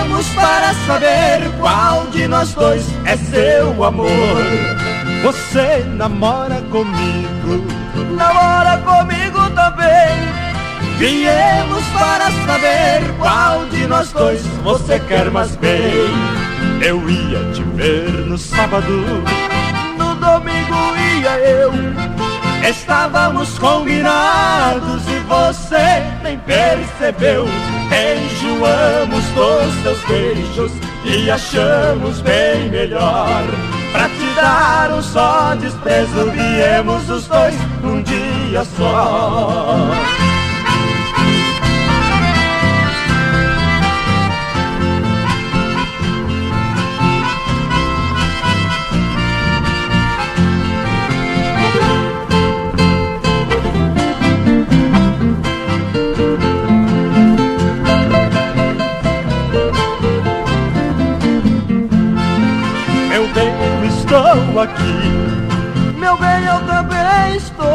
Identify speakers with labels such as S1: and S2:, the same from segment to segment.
S1: Viemos para saber qual de nós dois é seu amor.
S2: Você namora comigo,
S1: namora comigo também. Viemos para saber qual de nós dois você quer mais bem.
S2: eu ia te ver no sábado,
S1: no domingo ia eu. Estávamos combinados e você nem percebeu. Enjoamos dos seus beijos e achamos bem melhor. Pra te dar um só desprezo, viemos os dois num dia só.
S2: Estou aqui,
S1: meu bem, eu também estou.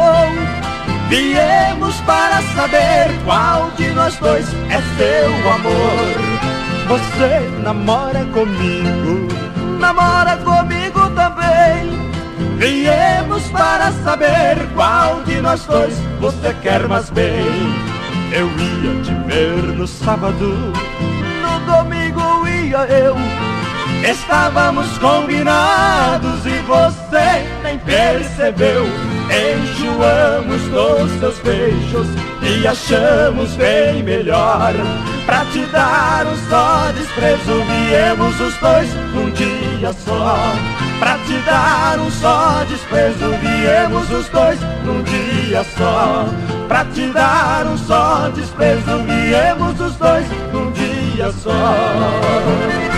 S1: Viemos para saber qual de nós dois é seu amor.
S2: Você namora comigo,
S1: namora comigo também. Viemos para saber qual de nós dois você quer mais bem.
S2: eu ia te ver no sábado,
S1: no domingo ia eu. Estávamos combinados e você nem percebeu. Enjoamos dos seus beijos e achamos bem melhor. Pra te dar um só desprezo, viemos os dois num dia só. Pra te dar um só desprezo, viemos os dois num dia só. Pra te dar um só desprezo, viemos os dois num dia só.